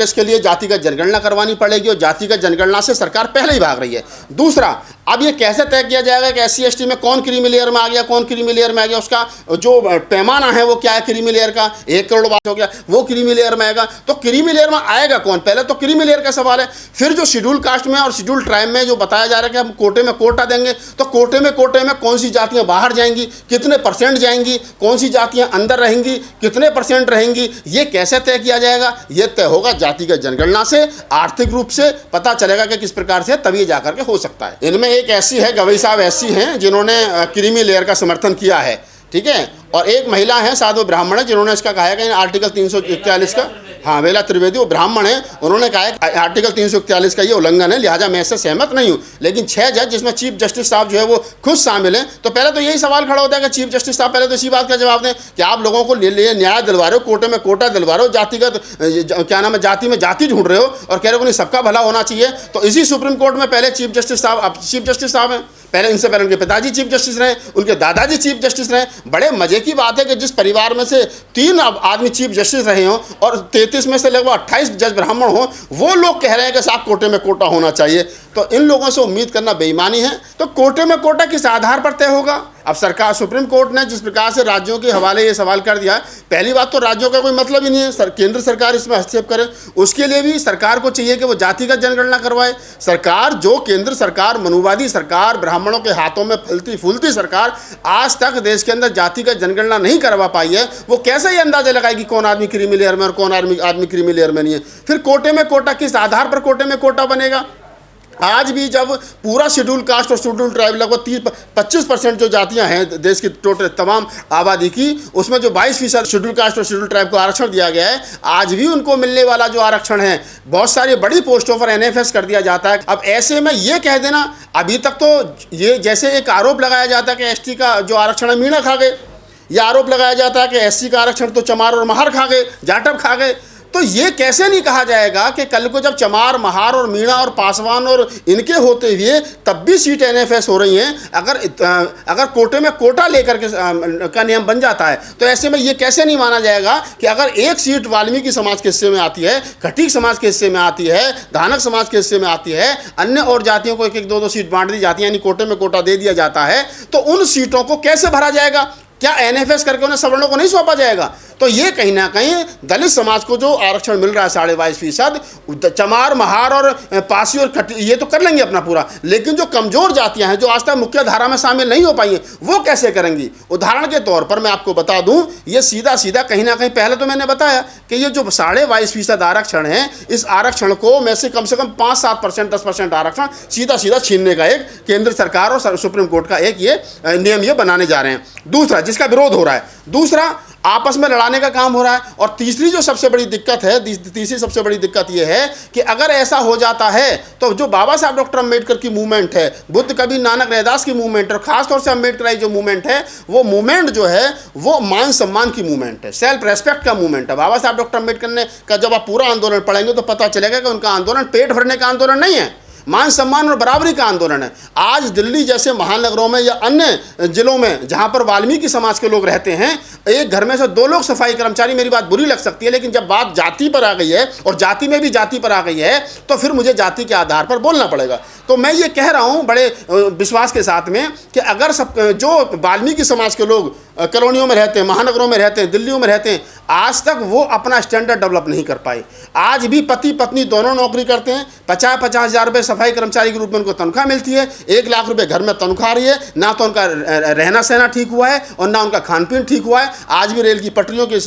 इसके लिए जातिगत जनगणना करवानी पड़ेगी और जातिगत जनगणना से सरकार पहले ही भाग रही है। दूसरा, अब ये कैसे तय किया जाएगा कि SC ST में कौन क्रीमी लेयर में आ गया, कौन क्रीमी लेयर में आ गया, उसका जो पैमाना है वो क्या है क्रीमी लेयर का, 1 करोड़ बात हो गया, वो क्रीमी लेयर में आएगा। तो क्रीमी लेयर में आएगा कौन, पहले तो क्रीमी लेयर का सवाल है। फिर जो शेड्यूल कास्ट में और शेड्यूल ट्राइब में जो बताया जा रहा है कि हम कोटे में कोटा देंगे, तो कोटे में कौन सी जातियाँ बाहर जाएंगी, कितने % जाएंगी, कौन सी जातियाँ अंदर रहेंगी, कितने % रहेंगी, ये कैसे तय किया जाएगा? ये तय होगा जातिगत जनगणना से, आर्थिक रूप से पता चलेगा कि किस प्रकार से, तभी जाकर के हो सकता है। इनमें एक ऐसी है, गवई साहब ऐसी हैं जिन्होंने क्रीमी लेयर का समर्थन किया है, ठीक है, और एक महिला है शायद वो ब्राह्मण है जिन्होंने इसका कहा है कि आर्टिकल 341 का, हाँ बेला त्रिवेदी, वो ब्राह्मण है, उन्होंने कहा है आर्टिकल 341 का ये उल्लंघन है, लिहाजा मैं इससे सहमत नहीं हूँ। लेकिन 6 जज जिसमें चीफ जस्टिस साहब जो है वो खुद शामिल हैं, तो पहले तो यही सवाल खड़ा होता है कि चीफ जस्टिस साहब पहले तो इसी बात का जवाब दें कि आप लोगों को न्याय दिलवा रहे हो, कोटे में कोटा दिलवा रहे हो, जातिगत क्या नाम है, जाति में जाति ढूंढ रहे हो और कह रहे हो नहीं सबका भला होना चाहिए। तो इसी सुप्रीम कोर्ट में पहले चीफ जस्टिस साहब, अब चीफ जस्टिस साहब हैं, पहले इनसे पहले उनके पिताजी चीफ जस्टिस रहे, उनके दादाजी चीफ जस्टिस रहे। बड़े मजे की बात है कि जिस परिवार में से 3 आदमी चीफ जस्टिस रहे हों और 33 में से लगभग 28 जज ब्राह्मण हों, वो लोग कह रहे हैं कि साहब कोटे में कोटा होना चाहिए। तो इन लोगों से उम्मीद करना बेईमानी है। तो कोटे में कोटा किस आधार पर तय होगा? अब सरकार, सुप्रीम कोर्ट ने जिस प्रकार से राज्यों के हवाले ये सवाल कर दिया, पहली बात तो राज्यों का कोई मतलब ही नहीं है केंद्र सरकार इसमें हस्तक्षेप करे। उसके लिए भी सरकार को चाहिए कि वो जातिगत जनगणना करवाए। सरकार, जो केंद्र सरकार, मनुवादी सरकार, ब्राह्मणों के हाथों में फलती फूलती सरकार, आज तक देश के अंदर जातिगत जनगणना नहीं करवा पाई है, वो कैसे ये अंदाजा लगाएगी कौन आदमी क्रीमी लेयर में और कौन आदमी क्रीमी लेयर में नहीं है? फिर कोटे में कोटा किस आधार पर कोटे में कोटा बनेगा? आज भी जब पूरा शेड्यूल कास्ट और शेड्यूल ट्राइब लगभग 25% जो जातियां हैं देश की टोटल तमाम आबादी की, उसमें जो 22% शेड्यूल कास्ट और शेड्यूल ट्राइब को आरक्षण दिया गया है, आज भी उनको मिलने वाला जो आरक्षण है बहुत सारी बड़ी पोस्टों पर NFS कर दिया जाता है। अब ऐसे में ये कह देना, अभी तक तो ये जैसे एक आरोप लगाया जाता है कि ST का जो आरक्षण है मीणा खा गए, यह आरोप लगाया जाता है कि SC का आरक्षण तो चमार और महार खा गए, जाटव खा गए। तो ये कैसे नहीं कहा जाएगा कि कल को जब चमार, महार और मीणा और पासवान और इनके होते हुए तब भी सीट NFS हो रही हैं, अगर कोटे में कोटा लेकर के का नियम बन जाता है, तो ऐसे में ये कैसे नहीं माना जाएगा कि अगर एक सीट वाल्मीकि समाज के हिस्से में आती है, खटीक समाज के हिस्से में आती है, धानक समाज के हिस्से में आती है, अन्य और जातियों को 1-1, 2-2 सीट बांट दी जाती है, यानी कोटे में कोटा दे दिया जाता है, तो उन सीटों को कैसे भरा जाएगा? क्या NFS करके उन्हें सवर्णों को नहीं सौंपा जाएगा? तो ये कहीं ना कहीं दलित समाज को जो आरक्षण मिल रहा है 22.5%, चमार, महार और पासी और खटी, ये तो कर लेंगे अपना पूरा, लेकिन जो कमजोर जातियां हैं जो आज तक मुख्य धारा में शामिल नहीं हो पाई हैं, वो कैसे करेंगी? उदाहरण के तौर पर मैं आपको बता दूं, ये सीधा कहीं ना कहीं, पहले तो मैंने बताया कि ये जो 22.5% आरक्षण है, इस आरक्षण को में से कम 5-7%, 10% आरक्षण सीधा छीनने का एक केंद्र सरकार और सुप्रीम कोर्ट का एक ये नियम ये बनाने जा रहे हैं। दूसरा, जिसका विरोध हो रहा है, दूसरा आपस में लड़ाने का काम हो रहा है। और तीसरी जो सबसे बड़ी दिक्कत है, तीसरी सबसे बड़ी दिक्कत यह है कि अगर ऐसा हो जाता है तो जो बाबा साहब डॉक्टर अम्बेडकर की मूवमेंट है, बुद्ध कबीर नानक रैदास की मूवमेंट है, और खासतौर से अम्बेडकराई जो मूवमेंट है, वो मूवमेंट जो है वो मान सम्मान की मूवमेंट है, सेल्फ रेस्पेक्ट का मूवमेंट है। बाबा साहब डॉक्टर अम्बेडकर ने का जब आप पूरा आंदोलन पढ़ेंगे तो पता चलेगा कि उनका आंदोलन पेट भरने का आंदोलन नहीं है, मान सम्मान और बराबरी का आंदोलन है। आज दिल्ली जैसे महानगरों में या अन्य जिलों में जहां पर वाल्मीकि समाज के लोग रहते हैं, एक घर में से 2 लोग सफाई कर्मचारी, मेरी बात बुरी लग सकती है, लेकिन जब बात जाति पर आ गई है और जाति में भी जाति पर आ गई है, तो फिर मुझे जाति के आधार पर बोलना पड़ेगा। तो मैं ये कह रहा हूं बड़े विश्वास के साथ में कि अगर जो वाल्मीकि समाज के लोग कॉलोनियों में रहते हैं, महानगरों में रहते हैं, दिल्लियों में रहते हैं, आज तक वो अपना स्टैंडर्ड डेवलप नहीं कर पाए। आज भी पति पत्नी दोनों नौकरी करते हैं, 50-50 हज़ार रुपये सफाई कर्मचारी के रूप में उनको तनख्वाह मिलती है, 1 लाख रुपए घर में तनख्वाह आ रही है, ना तो उनका रहना सहना ठीक हुआ है और ना उनका खान पीन ठीक हुआ है। आज भी रेल की पटरियों के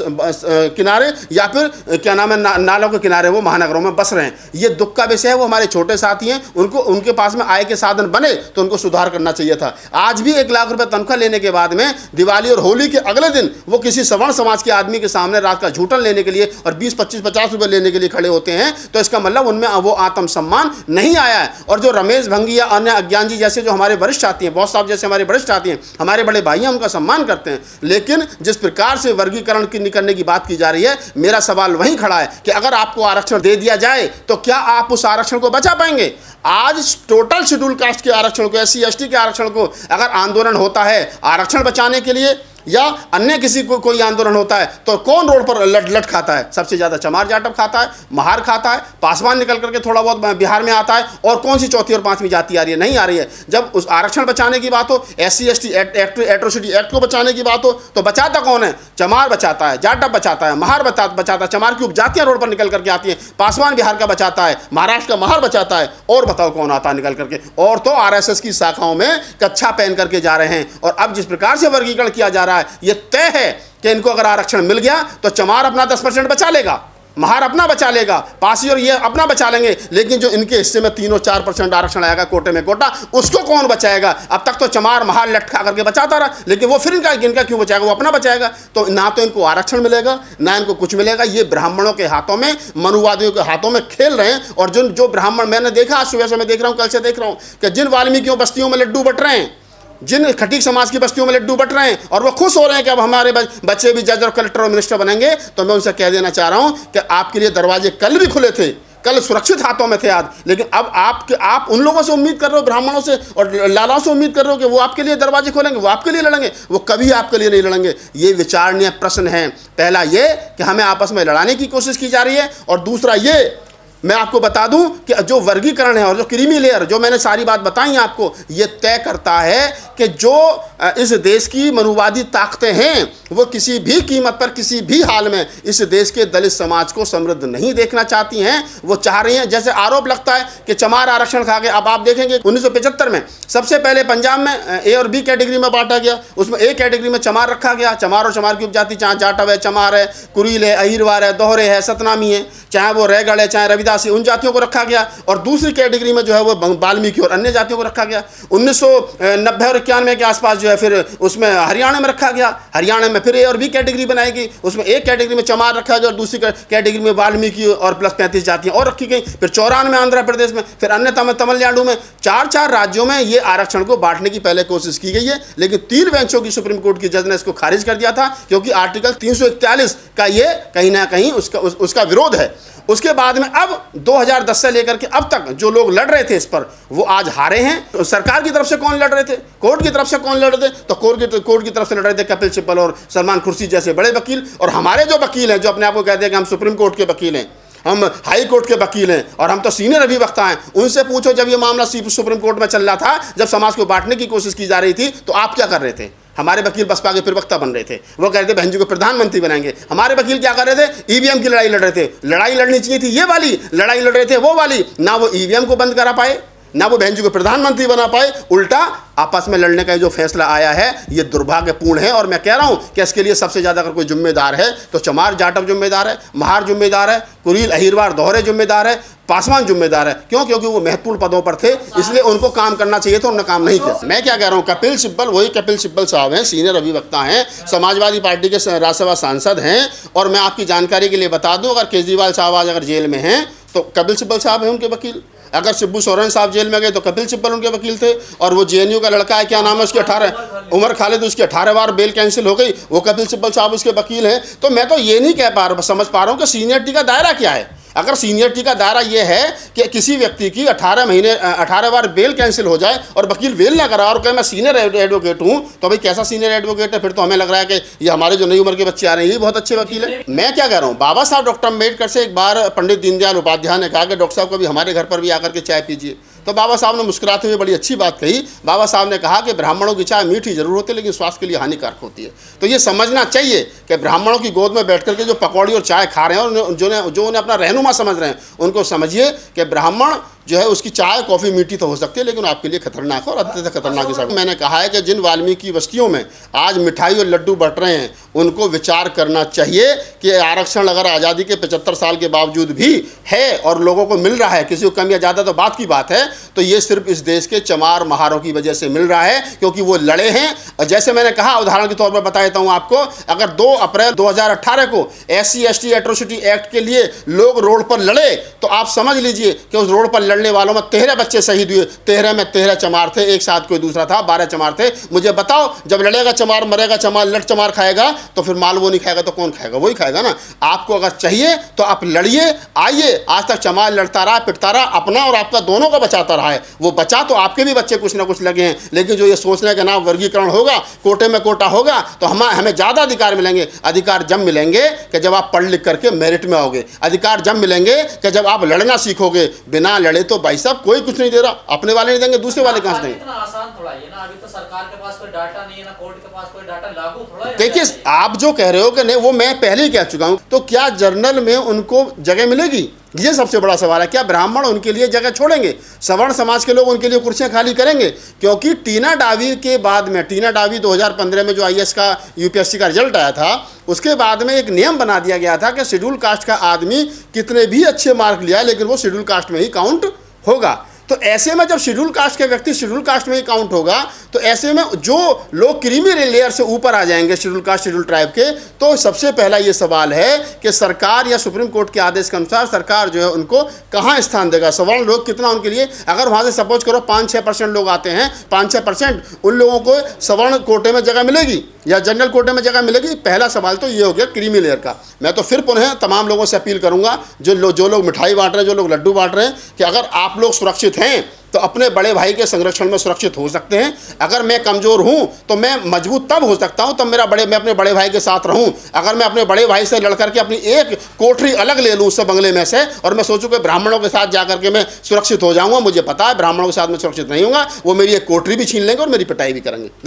किनारे या फिर क्या नाम है नालों के किनारे वो महानगरों में बस रहे हैं। ये दुख का विषय है। वो हमारे छोटे साथी हैं, उनको उनके पास में आय के साधन बने तो उनको सुधार करना चाहिए था। आज भी 1 लाख रुपए तनख्वाह लेने के बाद में दिवाली और होली के अगले दिन वो किसी सवर्ण समाज के आदमी के सामने रात का झूठन लेने के लिए और 20, 25, 50 रुपए लेने के लिए खड़े होते हैं, तो इसका मतलब उनमें वो आत्मसम्मान नहीं आया है। और जो रमेश भंगी या अन्य अज्ञान जी जैसे जो हमारे वरिष्ठ साथी हैं, बॉस साहब जैसे हमारे वरिष्ठ साथी हैं, हमारे बड़े भाई हैं, उनका सम्मान करते हैं, लेकिन जिस प्रकार से वर्गीकरण करने की बात की जा रही है, मेरा सवाल वहीं खड़ा है कि अगर आपको आरक्षण दे दिया जाए तो क्या आप उस आरक्षण को बचा पाएंगे? आज टोटल शेड्यूल कास्ट के आरक्षण को, SC ST के आरक्षण को अगर आंदोलन होता है आरक्षण बचाने के लिए, या अन्य किसी कोई आंदोलन होता है तो कौन रोड पर लट खाता है? सबसे ज़्यादा चमार जाटव खाता है, महार खाता है, पासवान निकल करके थोड़ा बहुत बिहार में आता है। और कौन सी चौथी और पांचवी जाति आ रही है? नहीं आ रही है। जब उस आरक्षण बचाने की बात हो, SC ST एट्रोसिटी एक्ट को बचाने की बात हो, तो बचाता कौन है? चमार बचाता है, जाटव बचाता है, महार बचाता है। चमार की उपजातियां रोड पर निकल करके आती हैं। पासवान बिहार का बचाता है, महाराष्ट्र का महार बचाता है। और बताओ कौन आता है निकल करके? और तो RSS की शाखाओं में कच्छा पहन करके जा रहे हैं। और अब जिस प्रकार से वर्गीकरण किया जा रहा है, ये तय है कि इनको अगर आरक्षण मिल गया तो चमार अपना 10% बचा लेगा, महार अपना बचा लेगा, पासी और ये अपना बचा लेंगे। लेकिन जो इनके हिस्से में 3 और 4% आरक्षण आएगा कोटे में कोटा, उसको कौन बचाएगा? अब तक तो चमार महार लटका करके बचाता रहा, लेकिन वो फिर इनका क्यों बचाएगा? वो अपना बचाएगा। तो ना तो इनको आरक्षण मिलेगा, ना इनको कुछ मिलेगा। ये ब्राह्मणों के हाथों में, मनुवादियों के हाथों में खेल रहे हैं। और जो ब्राह्मण, मैंने देखा, आज सुबह से मैं देख रहा हूँ, कल से देख रहा हूँ कि जिन वाल्मीकियों बस्तियों में लड्डू बट रहे हैं, जिन खटीक समाज की बस्तियों में लड्डू बट रहे हैं, और वो खुश हो रहे हैं कि अब हमारे बच्चे भी जज और कलेक्टर और मिनिस्टर बनेंगे, तो मैं उनसे कह देना चाह रहा हूं कि आपके लिए दरवाजे कल भी खुले थे, कल सुरक्षित हाथों में थे आज। लेकिन अब आप उन लोगों से उम्मीद कर रहे हो, ब्राह्मणों से और लालाओं से उम्मीद कर रहे हो कि वो आपके लिए दरवाजे खोलेंगे, वो आपके लिए लड़ेंगे। वो कभी आपके लिए नहीं लड़ेंगे। ये विचारणीय प्रश्न है। पहला ये कि हमें आपस में लड़ाने की कोशिश की जा रही है, और दूसरा ये मैं आपको बता दूं कि जो वर्गीकरण है और जो क्रीमी लेयर, जो मैंने सारी बात बताई आपको, ये तय करता है कि जो इस देश की मनुवादी ताकतें हैं, वो किसी भी कीमत पर, किसी भी हाल में इस देश के दलित समाज को समृद्ध नहीं देखना चाहती हैं। वो चाह रही हैं, जैसे आरोप लगता है कि चमार आरक्षण खा गए। अब आप देखेंगे 1975 में सबसे पहले पंजाब में A और B कैटेगरी में बांटा गया। उसमें A कैटेगरी में चमार रखा गया। चमार और चमार की उपजाति, चाहे जाटव है, चमार है, कुरील है, अहिरवार है, दोहरे है, सतनामी है, चाहे वो रैगढ़ है, चाहे रविदासी, उन जातियों को रखा गया। और दूसरी कैटेगरी में जो है वो वाल्मीकि और अन्य जातियों को रखा गया। 1990 और 91 के आसपास जो है फिर उसमें हरियाणा में रखा गया। हरियाणा में फिर A और B कैटेगरी बनाई गई। उसमें एक कैटेगरी में चमार रखा गया और दूसरी कैटेगरी में वाल्मीकि और प्लस 35 जातियां और रखी गई। फिर 94 में आंध्र प्रदेश में, फिर अन्य तमिलनाडु में, 4 राज्यों में ये आरक्षण को बांटने की पहले कोशिश की गई है। लेकिन 3 बेंचों की सुप्रीम कोर्ट की जज ने इसको खारिज कर दिया था, क्योंकि आर्टिकल 341 का ये कहीं ना कहीं उसका विरोध है। उसके बाद में अब 2010 से लेकर के अब तक जो लोग लड़ रहे थे इस पर, वो आज हारे हैं। तो सरकार की तरफ से कौन लड़ रहे थे? कोर्ट की तरफ से कौन लड़ रहे थे? तो कोर्ट की तरफ से लड़ रहे थे कपिल सिब्बल और सलमान खुर्शीद जैसे बड़े वकील। और हमारे जो वकील हैं, जो अपने आप को कहते हैं कि हम सुप्रीम कोर्ट के वकील हैं, हम हाई कोर्ट के वकील हैं और हम तो सीनियर अभिवक्ता हैं, उनसे पूछो जब ये मामला सुप्रीम कोर्ट में चल रहा था, जब समाज को बांटने की कोशिश की जा रही थी, तो आप क्या कर रहे थे? हमारे वकील बसपा के प्रवक्ता बन रहे थे, वो कह रहे थे बहन जी को प्रधानमंत्री बनाएंगे। हमारे वकील क्या कर रहे थे? ईवीएम की लड़ाई लड़ रहे थे। लड़ाई लड़नी चाहिए थी ये वाली, लड़ाई लड़ रहे थे वो वाली। ना वो ईवीएम को बंद करा पाए, ना वो बहन जी को प्रधानमंत्री बना पाए, उल्टा आपस में लड़ने का जो फैसला आया है ये दुर्भाग्यपूर्ण है। और मैं कह रहा हूं कि इसके लिए सबसे ज्यादा अगर कोई जिम्मेदार है तो चमार जाटव जिम्मेदार है, महार जिम्मेदार है, कुरील अहिरवार दोहरे जिम्मेदार है, पासवान जिम्मेदार है। क्यों? क्योंकि वो महत्वपूर्ण पदों पर थे, इसलिए उनको काम करना चाहिए था, उन्होंने काम नहीं किया। मैं क्या कह रहा हूँ, कपिल सिब्बल, वही कपिल सिब्बल साहब हैं, सीनियर अभिवक्ता हैं, समाजवादी पार्टी के राज्यसभा सांसद हैं। और मैं आपकी जानकारी के लिए बता दूं, अगर केजरीवाल साहब आज अगर जेल में हैं तो कपिल सिब्बल साहब हैं उनके वकील। अगर शिबू सोरेन साहब जेल में गए तो कपिल सिब्बल उनके वकील थे। और वो JNU का लड़का है, क्या नाम है उसकी, 18 उमर खालिद, उसकी 18 बार बेल कैंसिल हो गई, वो कपिल सिब्बल साहब उसके वकील हैं। तो मैं तो ये नहीं समझ पा रहा हूँ कि सीनियरिटी का दायरा क्या है। अगर सीनियरिटी का दायरा ये है कि किसी व्यक्ति की 18 बार बेल कैंसिल हो जाए और वकील बेल ना करा और कहे मैं सीनियर एडवोकेट हूँ, तो भाई कैसा सीनियर एडवोकेट है? फिर तो हमें लग रहा है कि ये हमारे जो नई उम्र के बच्चे आ रहे हैं ये बहुत अच्छे वकील हैं। मैं क्या कह रहा हूँ, बाबा साहब डॉक्टर अम्बेडकर से एक बार पंडित दीनदयाल उपाध्याय ने कहा कि डॉक्टर साहब कभी हमारे घर पर भी आकर के चाय पीजिए। तो बाबा साहब ने मुस्कुराते हुए बड़ी अच्छी बात कही। बाबा साहब ने कहा कि ब्राह्मणों की चाय मीठी जरूर होती है लेकिन स्वास्थ्य के लिए हानिकारक होती है। तो ये समझना चाहिए कि ब्राह्मणों की गोद में बैठ करके जो पकौड़ी और चाय खा रहे हैं और जो उन्हें अपना रहनुमा समझ रहे हैं, उनको समझिए कि ब्राह्मण जो है उसकी चाय कॉफ़ी मीठी तो हो सकती है लेकिन आपके लिए खतरनाक है और अत्यंत खतरनाक है। मैंने कहा है कि जिन वाल्मीकि बस्तियों में आज मिठाई और लड्डू बट रहे हैं उनको विचार करना चाहिए कि आरक्षण अगर आज़ादी के 75 साल के बावजूद भी है और लोगों को मिल रहा है, किसी को कम या ज़्यादा तो बात की बात है, तो ये सिर्फ इस देश के चमार महारों की वजह से मिल रहा है क्योंकि वो लड़े हैं। और जैसे मैंने कहा, उदाहरण के तौर पर बता देता हूँ आपको, अगर 2 अप्रैल 2018 को SC ST एट्रोसिटी एक्ट के लिए लोग रोड पर लड़े तो आप समझ लीजिए कि उस रोड पर लड़ने वालों में 13 बच्चे शहीद हुए, 13 में 13 चमार थे, एक साथ कोई दूसरा था, 12 चमार थे। मुझे बताओ, जब लड़ेगा चमार, मरेगा चमार, लड़ चमार खाएगा, तो फिर माल वो नहीं खाएगा तो कौन खाएगा? वही खाएगा ना। आपको अगर चाहिए तो आप लड़िए, आइए। आज तक चमार लड़ता रहा, पिटता रहा, अपना और आपका दोनों का बचाता रहा है। वो बचा तो आपके भी बच्चे कुछ ना कुछ लगे हैं, लेकिन जो ये सोचने के नाम वर्गीकरण होगा, कोटे में कोटा होगा, तो हमें ज़्यादा अधिकार मिलेंगे। अधिकार जब मिलेंगे कि जब आप पढ़ लिख करके मेरिट में आओगे। अधिकार जब मिलेंगे कि जब आप लड़ना सीखोगे। बिना लड़े तो भाई साहब कोई कुछ नहीं दे रहा, अपने वाले नहीं देंगे, दूसरे वाले कहाँ से देंगे? इतना आसान थोड़ा है ना, अभी तो सरकार के पास कोई डाटा नहीं है ना, कोर्ट के पास कोई डाटा, लागू थोड़ा है। देखिए, आप जो कह रहे हो कि नहीं, वो मैं पहले ही कह चुका हूँ। तो क्या जर्नल में उनको जगह मिलेगी? ये सबसे बड़ा सवाल है। क्या ब्राह्मण उनके लिए जगह छोड़ेंगे? सवर्ण समाज के लोग उनके लिए कुर्सियां खाली करेंगे? क्योंकि टीना डावी के बाद में, टीना डावी 2015 में जो आईएएस का यूपीएससी का रिजल्ट आया था, उसके बाद में एक नियम बना दिया गया था कि शेड्यूल कास्ट का आदमी कितने भी अच्छे मार्क लिया, लेकिन वो शेड्यूल कास्ट में ही काउंट होगा। तो ऐसे में जब शेड्यूल कास्ट के व्यक्ति शेड्यूल कास्ट में ही काउंट होगा, तो ऐसे में जो लोग क्रीमी लेयर से ऊपर आ जाएंगे शेड्यूल कास्ट, शेड्यूल ट्राइब के, तो सबसे पहला ये सवाल है कि सरकार या सुप्रीम कोर्ट के आदेश के अनुसार सरकार जो है उनको कहाँ स्थान देगा? सवर्ण लोग कितना उनके लिए, अगर वहाँ से सपोज करो 5-6% लोग आते हैं, 5-6%, उन लोगों को सवर्ण कोटे में जगह मिलेगी या जनरल कोटे में जगह मिलेगी? पहला सवाल तो ये हो गया क्रीमी लेयर का। मैं तो फिर पुनः तमाम लोगों से अपील करूँगा, जो लोग मिठाई बांट रहे हैं, जो लोग लड्डू बांट रहे हैं, कि अगर आप लोग सुरक्षित हैं तो अपने बड़े भाई के संरक्षण में सुरक्षित हो सकते हैं। अगर मैं कमज़ोर हूं तो मैं मजबूत तब हो सकता हूं, तब मैं अपने बड़े भाई के साथ रहूं। अगर मैं अपने बड़े भाई से लड़ करके अपनी एक कोठरी अलग ले लूं उससे बंगले में से, और मैं सोचूं कि ब्राह्मणों के साथ जा करके मैं सुरक्षित हो जाऊंगा, मुझे पता है ब्राह्मणों के साथ मैं सुरक्षित नहीं होऊंगा। वो मेरी एक कोठरी भी छीन लेंगे और मेरी पिटाई भी करेंगे।